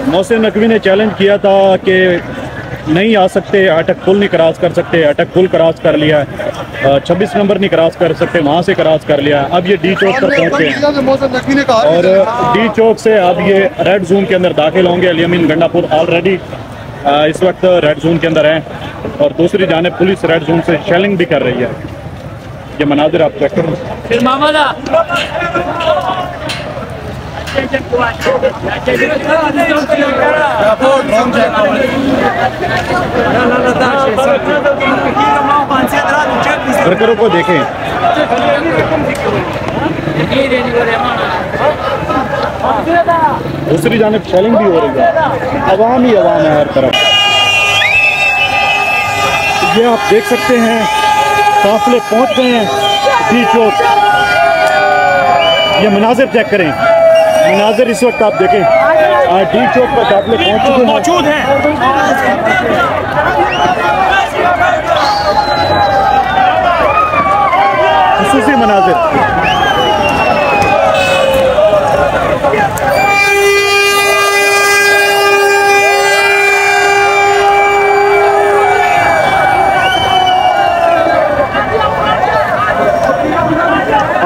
मोहसिन नकवी ने चैलेंज किया था कि नहीं आ सकते, अटक पुल नहीं क्रॉस कर सकते, अटक पुल क्रॉस कर लिया है, 26 नंबर नहीं क्रॉस कर सकते, वहाँ से क्रॉस कर लिया। अब ये डी चौक पर पहुँचे हैं और डी चौक से अब ये रेड जोन के अंदर दाखिल होंगे। अली अमीन गंडापुर ऑलरेडी इस वक्त रेड जोन के अंदर हैं और दूसरी जानिब पुलिस रेड जोन से शेलिंग भी कर रही है। ये मनाजिर आप चेक करें। वर्करों को देखें, दूसरी जानिब शेलिंग भी हो रही है, अवाम ही अवाम है हर तरफ। ये आप देख सकते हैं काफिले पहुंच गए हैं डी चौक। ये मनाजिर चेक करें, मनाजिर इस वक्त आप देखें डी चौक पर काफिले पहुंच चुके हैं, मौजूद हैं। खुसूसी मनाजिर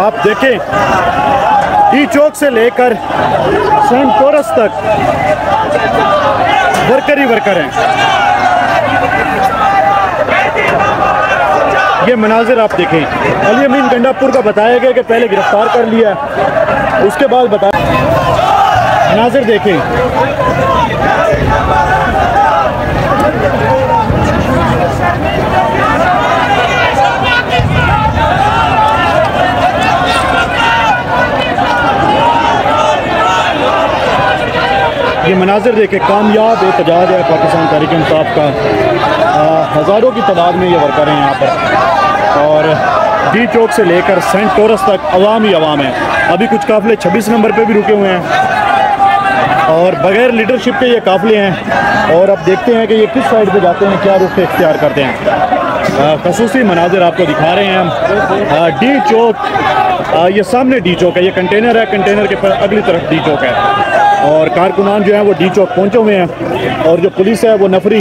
आप देखें, डी चौक से लेकर सेंट टोरस तक वर्कर ही वर्कर हैं। ये मनाजिर आप देखें, अली अमीन गंडापुर का बताया गया कि पहले गिरफ्तार कर लिया, उसके बाद बताया। मनाजिर देखें, ये मनाजिर देखे, कामयाब एहतजाज है पाकिस्तान तहरीक इंसाफ का। हज़ारों की तादाद में ये वर्कर हैं यहाँ पर और डी चौक से लेकर सेंट टोरस तक अवाम ही अवाम है। अभी कुछ काफिले 26 नंबर पे भी रुके हुए हैं और बगैर लीडरशिप के ये काफिले हैं और अब देखते हैं कि ये किस साइड पे जाते हैं, क्या रुख इख्तियार करते हैं। खसूसी मनाजिर आपको दिखा रहे हैं हम। डी चौक, ये सामने डी चौक है, ये कंटेनर है, कंटेनर के अगली तरफ डी चौक है और कारकुनान जो है वो डी चौक पहुंचे हुए हैं और जो पुलिस है वो नफरी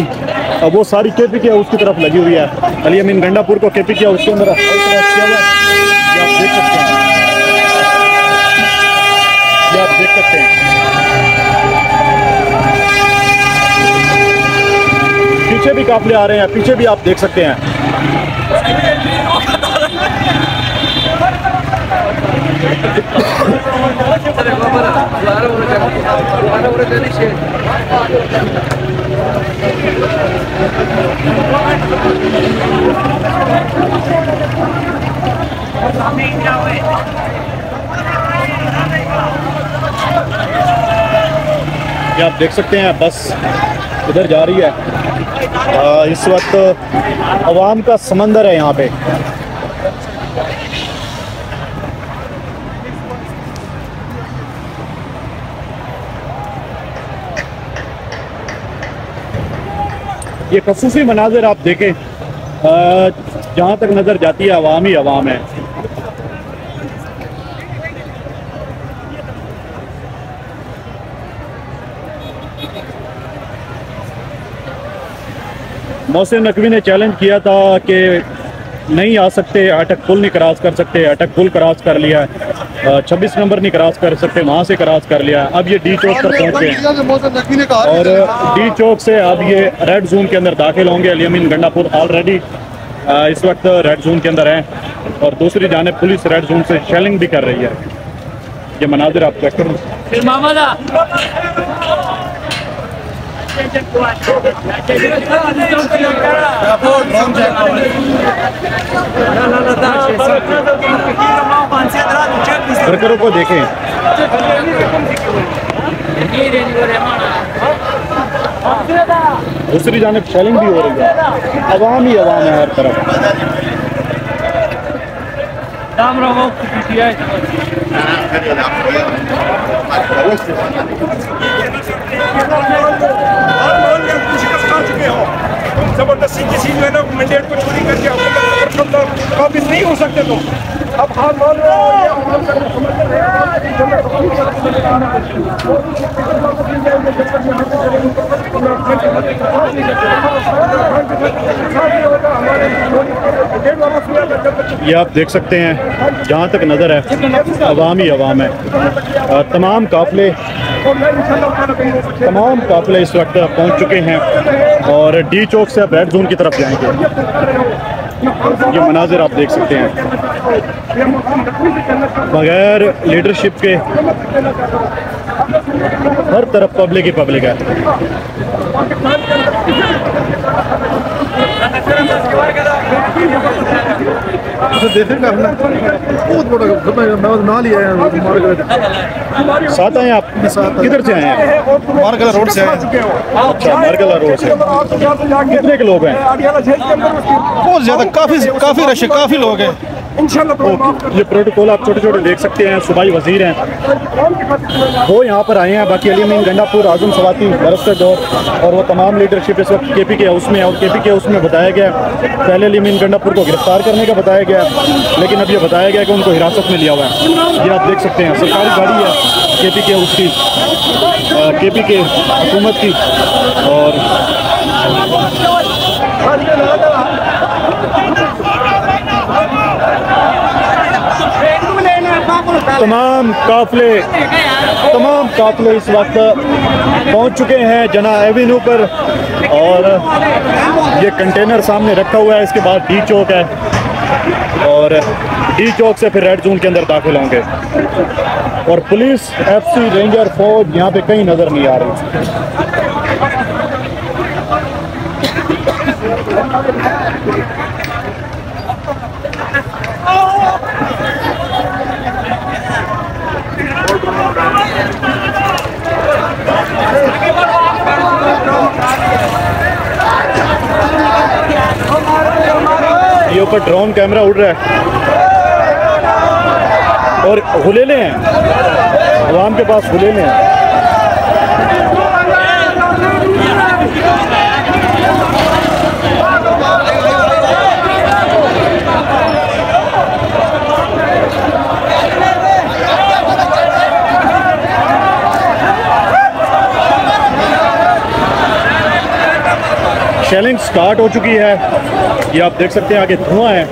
वो सारी केपी किया उसकी तरफ लगी हुई है। अली अमीन गंडापुर को केपी किया उसके अंदर किया हुआ है, ये आप देख सकते हैं, ये आप देख सकते हैं। पीछे भी काफिले आ रहे हैं, पीछे भी आप देख सकते हैं। ये आप देख सकते हैं बस उधर जा रही है। इस वक्त अवाम का समंदर है यहाँ पे। ये खसूसी मनाजिर आप देखें, जहाँ तक नज़र जाती है अवाम ही अवाम है। मोहसिन नकवी ने चैलेंज किया था कि नहीं आ सकते, अटक पुल नहीं क्रॉस कर सकते, अटक पुल क्रॉस कर लिया है, 26 नंबर नहीं क्रॉस कर सकते, वहाँ से क्रॉस कर लिया। अब ये डी चौक पर पहुँचे हैं और डी चौक से अब ये रेड जोन के अंदर दाखिल होंगे। अली अमीन गंडापुर ऑलरेडी इस वक्त रेड जोन के अंदर हैं और दूसरी जानिब पुलिस रेड जोन से शेलिंग भी कर रही है। ये मनाजिर आप चेक करें। वर्करों को देखें, दूसरी जानिब शेलिंग भी हो रही है, अवाम ही अवाम है हर तरफ। जबरदस्ती किसी जो है ना मैंडेट को चोरी करके वापिस नहीं हो सकते। तो अब हाल मान लो ये आप देख सकते हैं, जहाँ तक नज़र है अवाम ही अवाम है। तमाम काफिले इस वक्त पहुँच चुके हैं और डी चौक से अब रेड जोन की तरफ जाएंगे। ये मनाजिर आप देख सकते हैं, बगैर लीडरशिप के हर तरफ पब्लिक ही पब्लिक है। बहुत बड़ा ना लिया है साथ आए आप? किधर से आए हैं? मारकला रोड से। अच्छा, मारकला रोड से। कितने के लोग हैं? बहुत ज्यादा, काफी रश है, काफी लोग हैं। ये प्रोटोकॉल आप छोटे छोटे देख सकते हैं। सूबाई वजीर हैं वो यहाँ पर आए हैं, बाकी अली अमीन गंडापुर, आजम सवाती, बरस्तर दौर और वो तमाम लीडरशिप इस वक्त KP के हाउस में है। और KP के हाउस में बताया गया, पहले अली अमीन गंडापुर को गिरफ्तार करने का बताया गया, लेकिन अब ये बताया गया कि उनको हिरासत में लिया हुआ है। ये आप देख सकते हैं, सरकारी गाड़ी है KP के हाउस की, KP के हुकूमत की। और तमाम काफिले इस वक्त पहुंच चुके हैं जना एवेन्यू पर। और ये कंटेनर सामने रखा हुआ है, इसके बाद डी चौक है और डी चौक से फिर रेड जोन के अंदर दाखिल होंगे। और पुलिस, FC, रेंजर, फौज यहाँ पे कहीं नजर नहीं आ रही। ये ऊपर ड्रोन कैमरा उड़ रहा है और हुलेले हैं, अवाम के पास हुलेले हैं। शेलिंग स्टार्ट हो चुकी है, ये आप देख सकते हैं, आगे धुआं है।